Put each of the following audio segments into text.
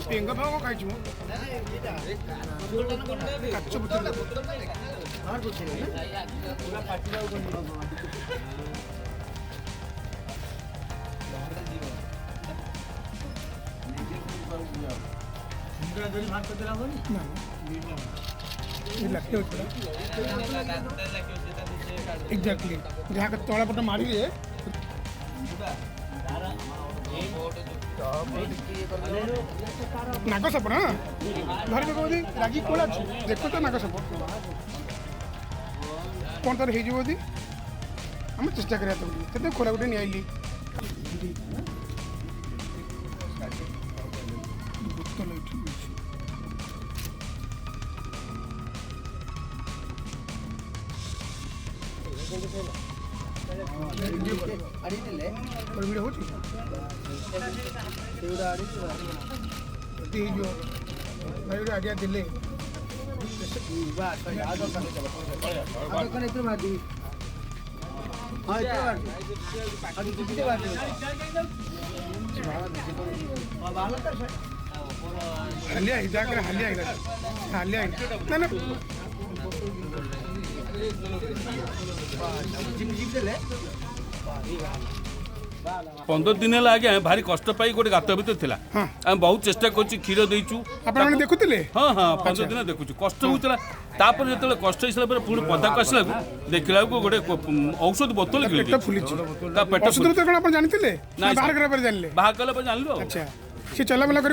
पेंगा भाव खाई काच बोतल एग्जैक्टली जहाँ का तला पट मारे नाग साप ना धर कौन लगी कौन अच्छी देख तो नाग साप कौन तार हो आम चेष्टा करा खोला गोटे नहीं आइली आइडिया दिले हालिया हालिया ना ना 15 दिन है आगे भारी कष्ट पाई गोटे गात भर था बहुत चेष्टा कर क्षीर देचु देखुले हाँ हाँ 15 दिन देखु कष्ट होता जो कष्ट हो सारा पुणी पदा को आसला देखला गोटे औषध बोतल बाहर कला जानलु सी चलाबला कर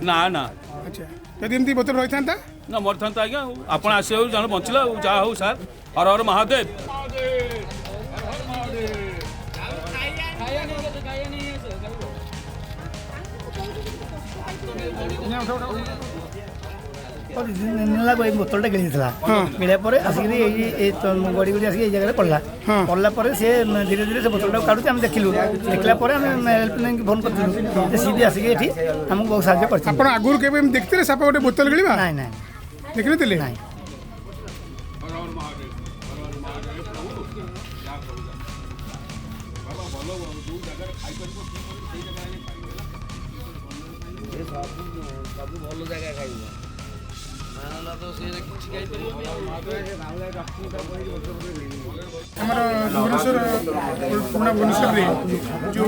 ना ना अच्छा यदि एमती बोतल रही था ना मर था आज्ञा आप आसे जान बचला जहाँ हो सार हर हर महादेव बोतलटा किणी किणा आसिक गड़ी गड़ी आसिक जगह पड़ा पड़ा सी धीरे धीरे से बोतलटा काटुचे आम देखिलु देखला हेल्प फोन कर सी भी आसिक ये आमको बहुत साहय कर आगुरी के देखते साप गोटे बोतल गिड़ा ना ना देखी ना भुवनेश्वर पुणा भुवनेश्वर जो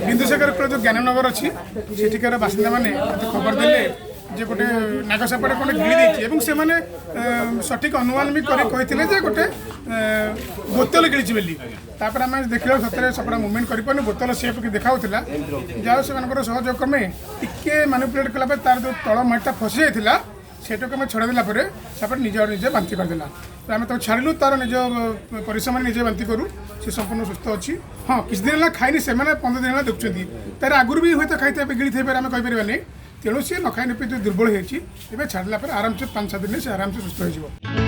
बिंदुसागर जो ज्ञाननगर अच्छी सेठिकार बासिंदा मैंने खबर देले जे गोटे नागसापटे गोटे गिड़ी से सठिक अनुमान भी करें गोटे बोतल गिड़ी बोली आम देखा सतरे सपड़ा मुवमेंट कर बोतल सेप की देखा जहाँ से सहयोग क्रमे टिके मानिपुलेट कला तार जो तल माटा फसी जाता सेटा को छड़ा देला सापट निजे निजे बांति करदेला तो आम तो छाड़ू तार निज परिश्रम निजे बांति करूँ सी संपूर्ण सुस्थ अच्छी हाँ किसी दिन है खाई से 15 दिन है देखुं तार आगुरी भी हूँ खाई गिड़ी थे आम कहीपर नहीं तेणु सी न खाई दुर्बल होती छाड़ा आराम से 5-7 दिन से आराम से सुस्थ हो।